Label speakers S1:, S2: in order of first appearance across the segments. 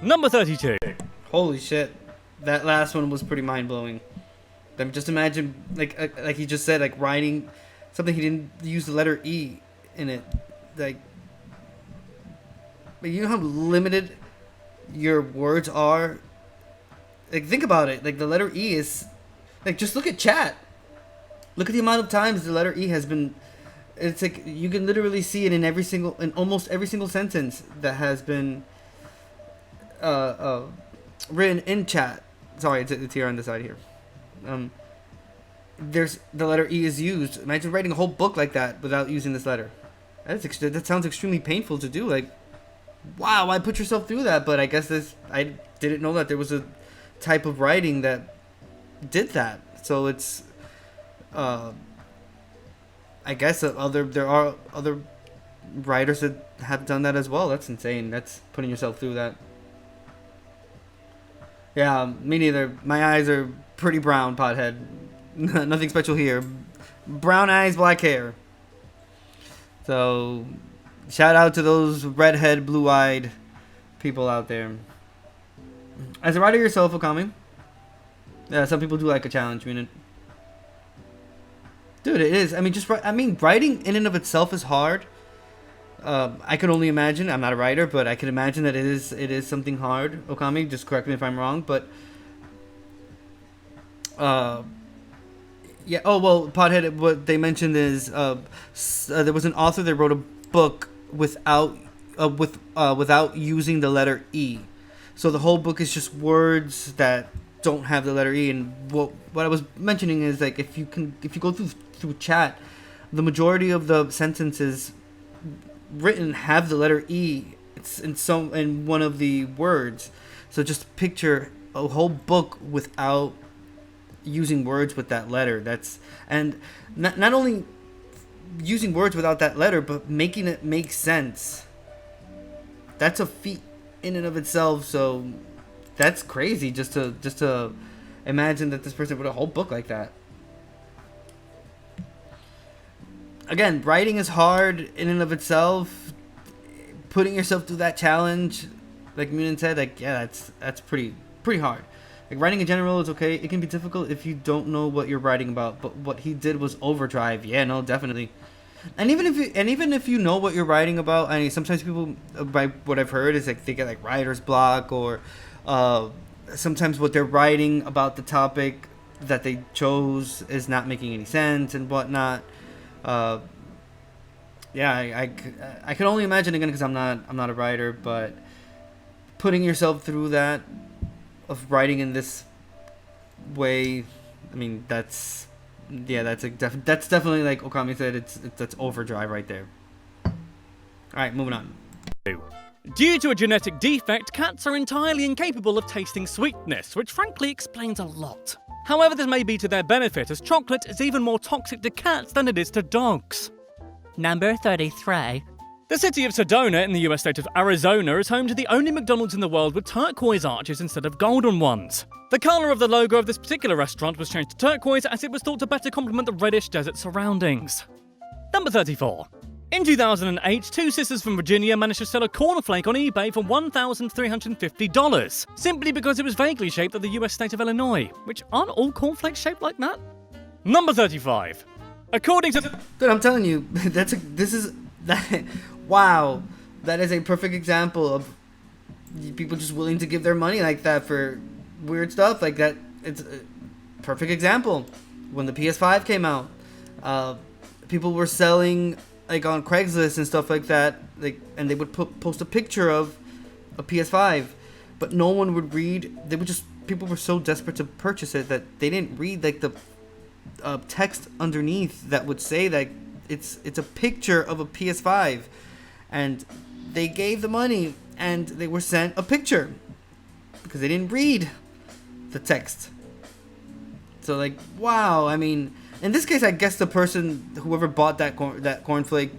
S1: Number 32.
S2: Holy shit. That last one was pretty mind-blowing. I mean, just imagine, like he just said, like writing something he didn't use the letter E in it. Like, you know how limited your words are? Like, think about it. Like, the letter E is... Like, just look at chat. Look at the amount of times the letter E has been... It's like, you can literally see it in almost every single sentence that has been written in chat. Sorry, it's here on the side here. There's the letter E is used. Imagine writing a whole book like that without using this letter. That sounds extremely painful to do. Like, wow, why put yourself through that? But I guess I didn't know that there was a type of writing that did that. So it's, I guess there are other writers that have done that as well. That's insane. That's putting yourself through that. Yeah, me neither. My eyes are pretty brown, pothead. Nothing special here. Brown eyes, black hair. So, shout out to those redhead, blue-eyed people out there. As a writer yourself, Okami, yeah, some people do like a challenge. Dude, it is. I mean, writing in and of itself is hard. I could only imagine. I'm not a writer, but I can imagine that it is something hard. Okami, just correct me if I'm wrong, but yeah. Oh well, Pothead. What they mentioned is there was an author that wrote a book without using the letter E. So the whole book is just words that don't have the letter E. And what I was mentioning is, like, if you go through chat, the majority of the sentences written have the letter E. It's in one of the words. So just picture a whole book without using words with that letter. And not only using words without that letter, but making it make sense. That's a feat in and of itself. So that's crazy just to imagine that this person wrote a whole book like that. Again, writing is hard in and of itself. Putting yourself through that challenge, like Munin said, like, yeah, that's pretty hard. Like, writing in general is okay. It can be difficult if you don't know what you're writing about. But what he did was overdrive. Yeah, no, definitely. And even if you know what you're writing about, I mean, sometimes people, by what I've heard, is like they get like writer's block, or sometimes what they're writing about the topic that they chose is not making any sense and whatnot. Yeah, I can only imagine, again, because I'm not a writer, but putting yourself through that of writing in this way, I mean, that's definitely, like Okami said, that's overdrive right there. All right, moving on.
S1: Due to a genetic defect, cats are entirely incapable of tasting sweetness, which frankly explains a lot. However, this may be to their benefit, as chocolate is even more toxic to cats than it is to dogs.
S3: Number 33.
S1: The city of Sedona in the US state of Arizona is home to the only McDonald's in the world with turquoise arches instead of golden ones. The colour of the logo of this particular restaurant was changed to turquoise as it was thought to better complement the reddish desert surroundings. Number 34. In 2008, two sisters from Virginia managed to sell a cornflake on eBay for $1,350, simply because it was vaguely shaped like the US state of Illinois, which aren't all cornflakes shaped like that. Number 35. According to...
S2: Dude, I'm telling you, wow, that is a perfect example of people just willing to give their money like that for weird stuff like that. It's a perfect example. When the PS5 came out, people were selling, like, on Craigslist and stuff like that, like, and they would post a picture of a PS5, but no one would read. People were so desperate to purchase it that they didn't read, like, the text underneath that would say that it's a picture of a PS5, and they gave the money and they were sent a picture because they didn't read the text. So, like, wow. I mean, in this case, I guess the person, whoever bought that cornflake,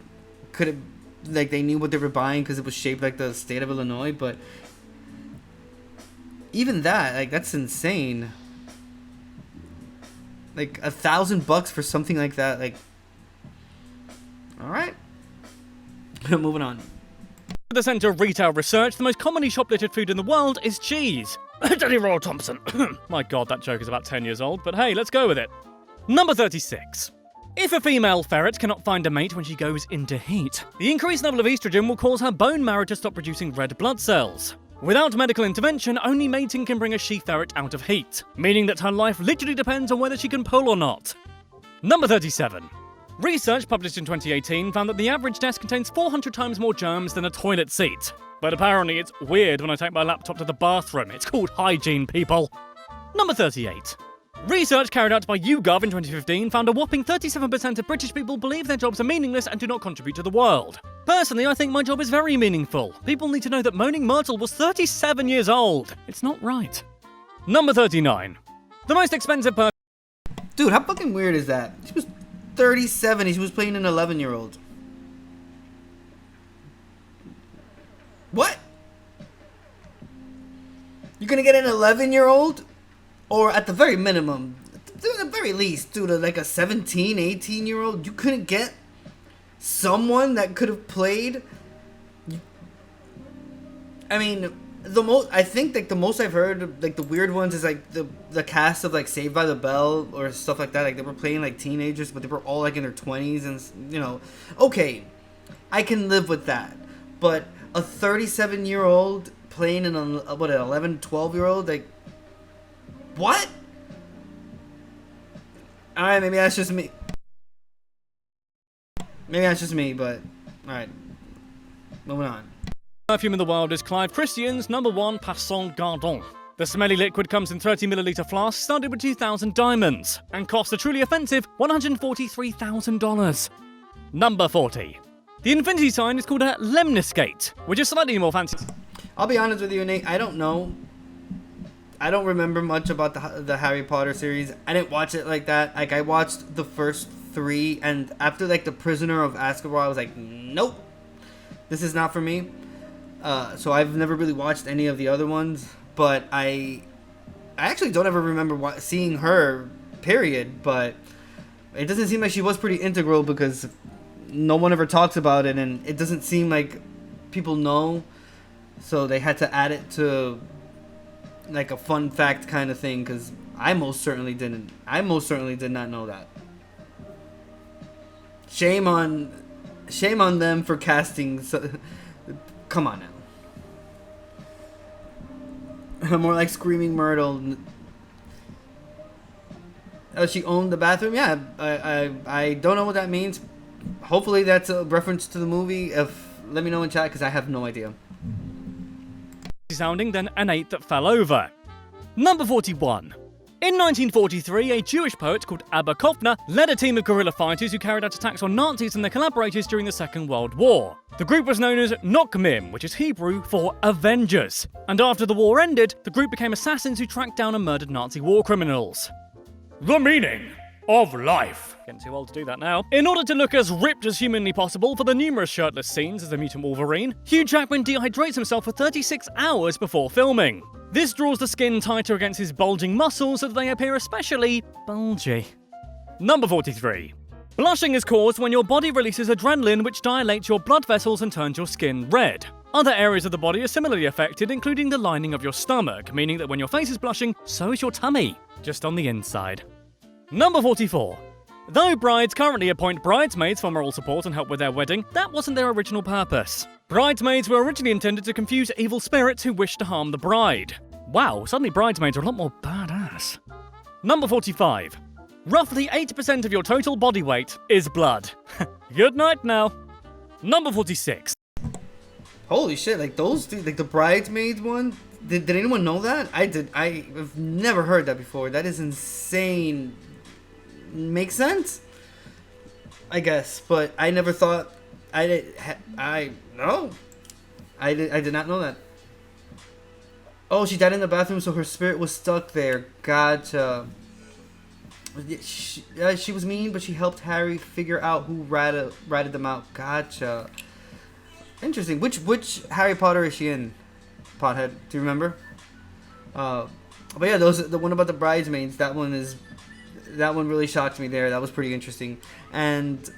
S2: could have, like, they knew what they were buying because it was shaped like the state of Illinois. But even that, like, that's insane. Like, $1,000 for something like that. Like, all right, moving on.
S1: At the centre of retail research, the most commonly shoplifted food in the world is cheese. Daddy Royal Thompson. My god, that joke is about 10 years old, but hey, let's go with it. Number 36. If a female ferret cannot find a mate when she goes into heat, the increased level of estrogen will cause her bone marrow to stop producing red blood cells. Without medical intervention, only mating can bring a she-ferret out of heat, meaning that her life literally depends on whether she can pull or not. Number 37. Research published in 2018 found that the average desk contains 400 times more germs than a toilet seat. But apparently it's weird when I take my laptop to the bathroom. It's called hygiene, people. Number 38. Research carried out by YouGov in 2015 found a whopping 37% of British people believe their jobs are meaningless and do not contribute to the world. Personally, I think my job is very meaningful. People need to know that Moaning Myrtle was 37 years old. It's not right. Number 39. The most expensive person...
S2: Dude, how fucking weird is that? She was 37 and she was playing an 11-year-old. What? You're gonna get an 11-year-old? Or at the very minimum, at the very least, dude, like a 17, 18-year-old, you couldn't get someone that could have played. I mean, I think like the most I've heard, like the weird ones, is like the cast of like Saved by the Bell or stuff like that. Like they were playing like teenagers, but they were all like in their 20s, and okay, I can live with that. But a 37-year-old playing an 11, 12-year-old, like. What? Alright, maybe that's just me. But alright. Moving on.
S1: Perfume in the world is Clive Christian's #1 Passant Gardon. The smelly liquid comes in 30ml flasks studded with 2,000 diamonds and costs a truly offensive $143,000. Number 40. The infinity sign is called a lemniscate, which is slightly more fancy.
S2: I'll be honest with you, Nate. I don't know. I don't remember much about the Harry Potter series. I didn't watch it like that. Like I watched the first 3, and after like the Prisoner of Azkaban, I was like, nope, this is not for me. So I've never really watched any of the other ones. But I actually don't ever remember seeing her. Period. But it doesn't seem like she was pretty integral because no one ever talks about it, and it doesn't seem like people know. So they had to add it to. Like a fun fact kind of thing, because I most certainly did not know that. Shame on them for casting. Come on now. More like Screaming Myrtle. Oh, she owned the bathroom. Yeah, I don't know what that means. Hopefully that's a reference to the movie. Let me know in chat because I have no idea.
S1: Sounding than an 8 that fell over. Number 41. In 1943, a Jewish poet called Abba Kovner led a team of guerrilla fighters who carried out attacks on Nazis and their collaborators during the Second World War. The group was known as Nokmim, which is Hebrew for Avengers. And after the war ended, the group became assassins who tracked down and murdered Nazi war criminals. The meaning of life. Getting too old to do that now. In order to look as ripped as humanly possible for the numerous shirtless scenes as the mutant Wolverine, Hugh Jackman dehydrates himself for 36 hours before filming. This draws the skin tighter against his bulging muscles so that they appear especially bulgy. Number 43. Blushing is caused when your body releases adrenaline, which dilates your blood vessels and turns your skin red. Other areas of the body are similarly affected, including the lining of your stomach, meaning that when your face is blushing, so is your tummy, just on the inside. Number 44. Though brides currently appoint bridesmaids for moral support and help with their wedding, that wasn't their original purpose. Bridesmaids were originally intended to confuse evil spirits who wished to harm the bride. Wow, suddenly bridesmaids are a lot more badass. Number 45. Roughly 80% of your total body weight is blood. Good night now. Number 46.
S2: Holy shit, like those two, like the bridesmaids one? Did anyone know that? I did. I've never heard that before. That is insane. Makes sense? I guess, but I never thought. I did not know that. Oh, she died in the bathroom, so her spirit was stuck there. Gotcha. She was mean, but she helped Harry figure out who ratted them out. Gotcha. Interesting. Which Harry Potter is she in? Pothead, do you remember? But yeah, the one about the bridesmaids. That one really shocked me there. That was pretty interesting and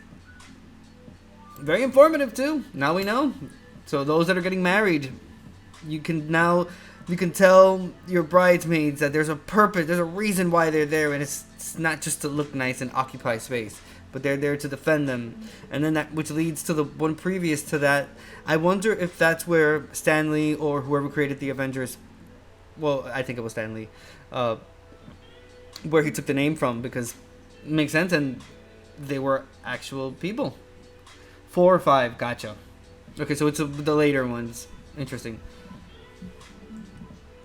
S2: very informative too. Now we know. So those that are getting married, you can tell your bridesmaids that there's a purpose, there's a reason why they're there, and it's not just to look nice and occupy space, but they're there to defend them. And then that, which leads to the one previous to that. I wonder if that's where Stan Lee or whoever created the Avengers, well, I think it was Stan Lee, where he took the name from, because it makes sense, and they were actual people. 4 or 5, gotcha. Okay, so it's the later ones. Interesting.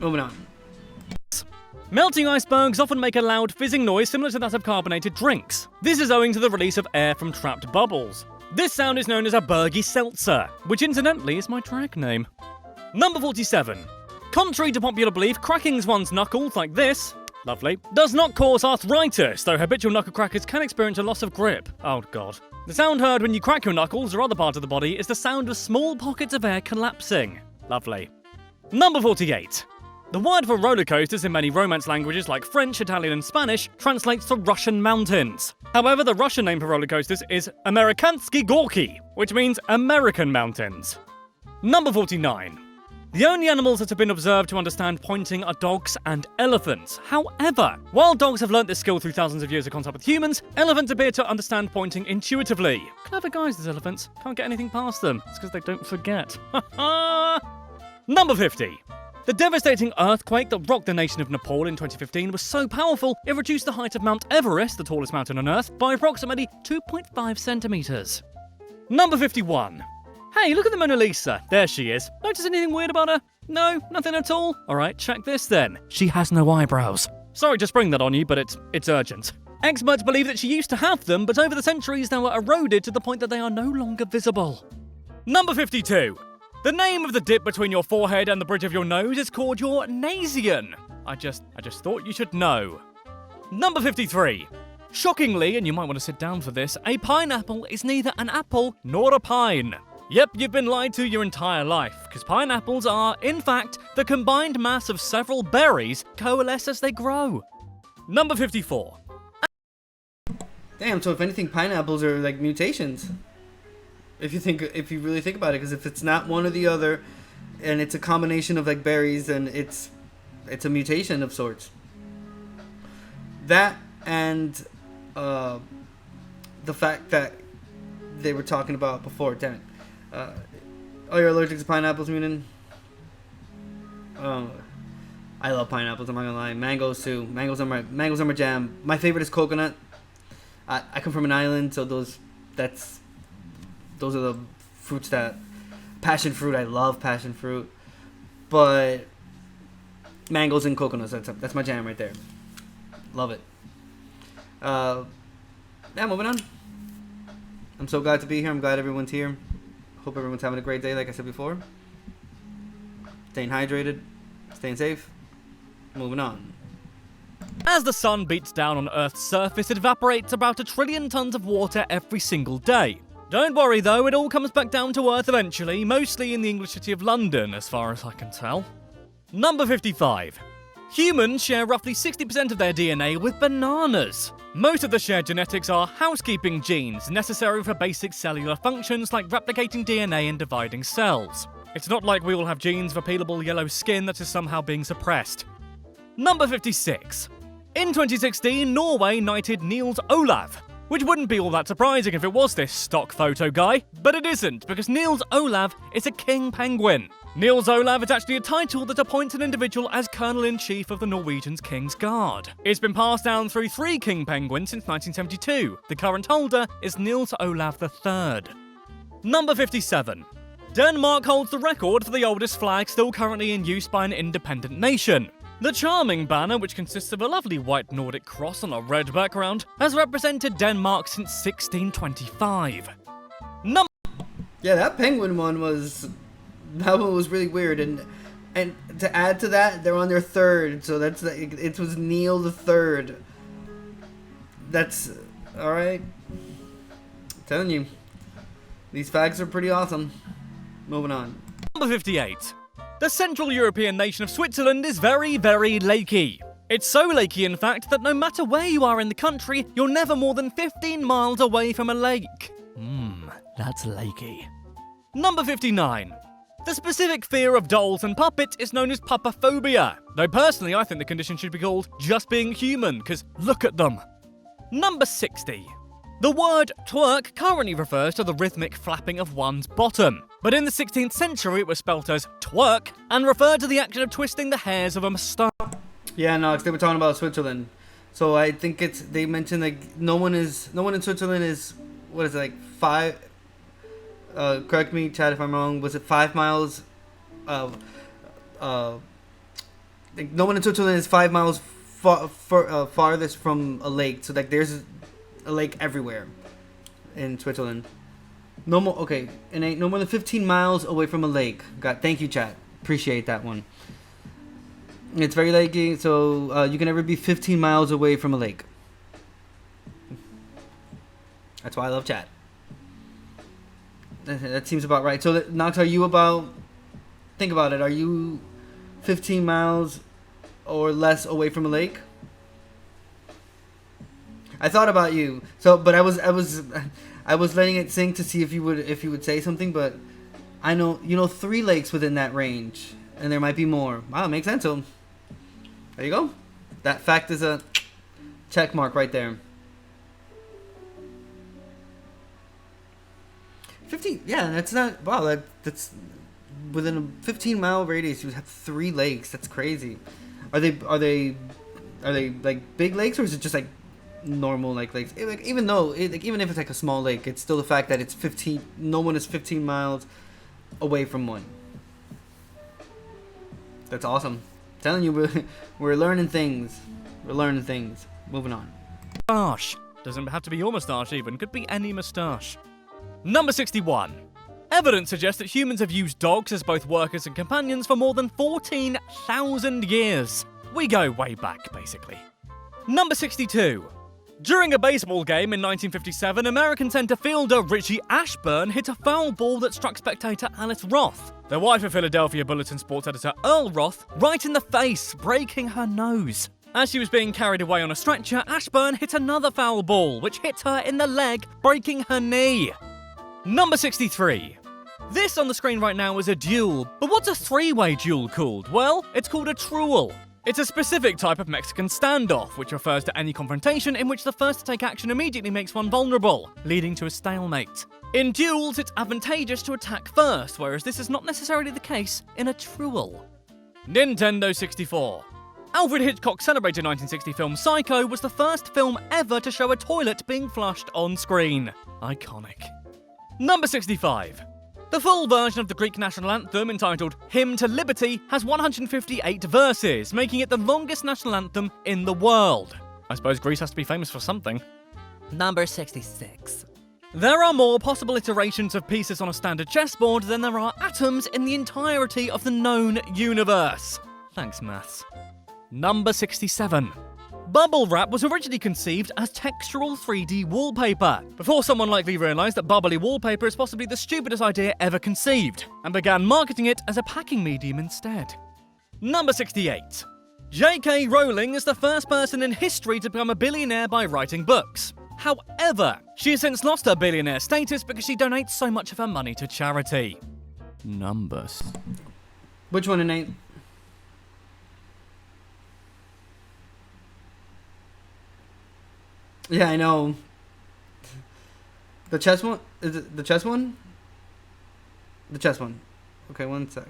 S2: Moving on.
S1: Melting icebergs often make a loud fizzing noise similar to that of carbonated drinks. This is owing to the release of air from trapped bubbles. This sound is known as a Bergy Seltzer, which incidentally is my drag name. Number 47. Contrary to popular belief, cracking one's knuckles like this, lovely, does not cause arthritis, though habitual knuckle crackers can experience a loss of grip. Oh god. The sound heard when you crack your knuckles or other part of the body is the sound of small pockets of air collapsing. Lovely. Number 48. The word for roller coasters in many Romance languages like French, Italian and Spanish translates to Russian mountains. However, the Russian name for roller coasters is Amerikansky Gorky, which means American mountains. Number 49. The only animals that have been observed to understand pointing are dogs and elephants. However, while dogs have learnt this skill through thousands of years of contact with humans, elephants appear to understand pointing intuitively. Clever guys, these elephants. Can't get anything past them. It's because they don't forget. Number 50. The devastating earthquake that rocked the nation of Nepal in 2015 was so powerful, it reduced the height of Mount Everest, the tallest mountain on Earth, by approximately 2.5 centimeters. Number 51. Hey, look at the Mona Lisa. There she is. Notice anything weird about her? No, nothing at all? Alright, check this then. She has no eyebrows. Sorry to spring that on you, but it's urgent. Experts believe that she used to have them, but over the centuries they were eroded to the point that they are no longer visible. Number 52. The name of the dip between your forehead and the bridge of your nose is called your nasian. I just thought you should know. Number 53. Shockingly, and you might want to sit down for this, a pineapple is neither an apple nor a pine. Yep, you've been lied to your entire life, because pineapples are, in fact, the combined mass of several berries coalesce as they grow. Number 54.
S2: Damn, so if anything, pineapples are like mutations. If you really think about it, because if it's not one or the other, and it's a combination of like berries, then it's a mutation of sorts. That and the fact that they were talking about before, damn it. Oh, you're allergic to pineapples, Munin? I love pineapples, I'm not gonna lie. Mangoes too. Mangoes are my jam. My favorite is coconut. I come from an island, so those are the fruits that... Passion fruit, I love passion fruit. But mangoes and coconuts, that's my jam right there. Love it. Yeah, moving on. I'm so glad to be here. I'm glad everyone's here. Hope everyone's having a great day, like I said before. Staying hydrated. Staying safe. Moving on.
S1: As the sun beats down on Earth's surface, it evaporates about 1 trillion tons of water every single day. Don't worry though, it all comes back down to Earth eventually, mostly in the English city of London, as far as I can tell. Number 55. Humans share roughly 60% of their DNA with bananas. Most of the shared genetics are housekeeping genes, necessary for basic cellular functions like replicating DNA and dividing cells. It's not like we all have genes for peelable yellow skin that is somehow being suppressed. Number 56. In 2016, Norway knighted Niels Olav, which wouldn't be all that surprising if it was this stock photo guy, but it isn't, because Niels Olav is a king penguin. Niels Olav is actually a title that appoints an individual as Colonel-in-Chief of the Norwegian's King's Guard. It's been passed down through 3 king penguins since 1972. The current holder is Niels Olav III. Number 57. Denmark holds the record for the oldest flag still currently in use by an independent nation. The charming banner, which consists of a lovely white Nordic cross on a red background, has represented Denmark since 1625.
S2: Yeah, that penguin one was really weird, and to add to that, they're on their 3rd, so it was Neil the 3rd. That's all right. I'm telling you, these facts are pretty awesome. Moving on.
S1: Number 58. The Central European nation of Switzerland is very, very lakey. It's so lakey, in fact, that no matter where you are in the country, you're never more than 15 miles away from a lake. That's lakey. Number 59. The specific fear of dolls and puppets is known as Papaphobia, though personally I think the condition should be called just being human, because look at them. Number 60. The word twerk currently refers to the rhythmic flapping of one's bottom, but in the 16th century it was spelt as twerk and referred to the action of twisting the hairs of a moustache.
S2: Yeah, no, 'cause they were talking about Switzerland. So I think they mentioned like no one in Switzerland is, what is it, like 5, correct me, Chad, if I'm wrong, was it 5 miles like no one in Switzerland is 5 miles farthest from a lake. So like there's a lake everywhere in Switzerland. No more, okay, and ain't no more than 15 miles away from a lake. Thank you, Chad. Appreciate that one. It's very lakey, so you can never be 15 miles away from a lake. That's why I love chat. That seems about right. So, Nox, are you about... Think about it. Are you 15 miles or less away from a lake? I thought about you. So, but I was letting it sink to see if you would say something. But I know 3 lakes within that range, and there might be more. Wow, makes sense. So there you go. That fact is a check mark right there. 15. Yeah, that's not. Wow, that's within a 15-mile radius. You have 3 lakes. That's crazy. Are they like big lakes, or is it just like normal like lakes? Like even if it's like a small lake, it's still the fact that it's 15. No one is 15 miles away from one. That's awesome. I'm telling you, we're learning things. We're learning things. Moving on.
S1: Moustache. Doesn't have to be your moustache even. Could be any moustache. Number 61. Evidence suggests that humans have used dogs as both workers and companions for more than 14,000 years. We go way back, basically. Number 62. During a baseball game in 1957, American center fielder Richie Ashburn hit a foul ball that struck spectator Alice Roth, the wife of Philadelphia Bulletin sports editor Earl Roth, right in the face, breaking her nose. As she was being carried away on a stretcher, Ashburn hit another foul ball, which hit her in the leg, breaking her knee. Number 63. This on the screen right now is a duel, but what's a 3-way duel called? Well, it's called a truel. It's a specific type of Mexican standoff, which refers to any confrontation in which the first to take action immediately makes one vulnerable, leading to a stalemate. In duels, it's advantageous to attack first, whereas this is not necessarily the case in a truel. Nintendo 64. Alfred Hitchcock's celebrated 1960 film Psycho was the first film ever to show a toilet being flushed on screen. Iconic. Number 65. The full version of the Greek national anthem, entitled Hymn to Liberty, has 158 verses, making it the longest national anthem in the world. I suppose Greece has to be famous for something.
S3: Number 66.
S1: There are more possible iterations of pieces on a standard chessboard than there are atoms in the entirety of the known universe. Thanks, maths. Number 67. Bubble wrap was originally conceived as textural 3D wallpaper, before someone likely realised that bubbly wallpaper is possibly the stupidest idea ever conceived, and began marketing it as a packing medium instead. Number 68. J.K. Rowling is the first person in history to become a billionaire by writing books. However, she has since lost her billionaire status because she donates so much of her money to charity. Numbers.
S2: Which one, Nate? Yeah, I know. The chess one? Is it the chess one? The chess one. Okay, one sec.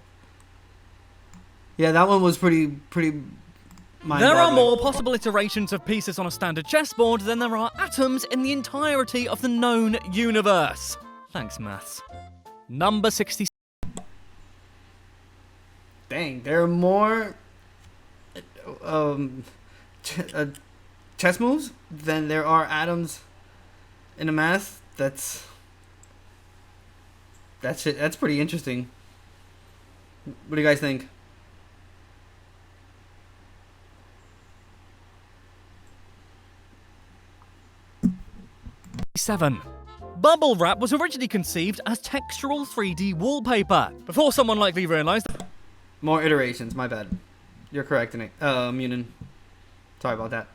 S2: Yeah, that one was pretty mind-boggling.
S1: There are more possible iterations of pieces on a standard chessboard than there are atoms in the entirety of the known universe. Thanks, maths. Number 60.
S2: Dang, there are more chess moves than there are atoms in a math. That's pretty interesting. What do you guys think?
S1: Seven. Bubble wrap was originally conceived as textural 3D wallpaper, before someone likely realised that...
S2: More iterations, my bad. You're correct, Nate. Munin. Sorry about that.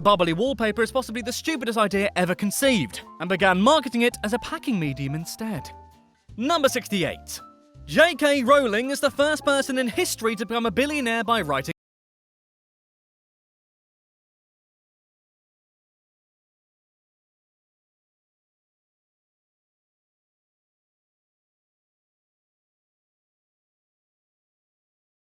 S1: Bubbly wallpaper is possibly the stupidest idea ever conceived, and began marketing it as a packing medium instead. Number 68. J.K. Rowling is the first person in history to become a billionaire by writing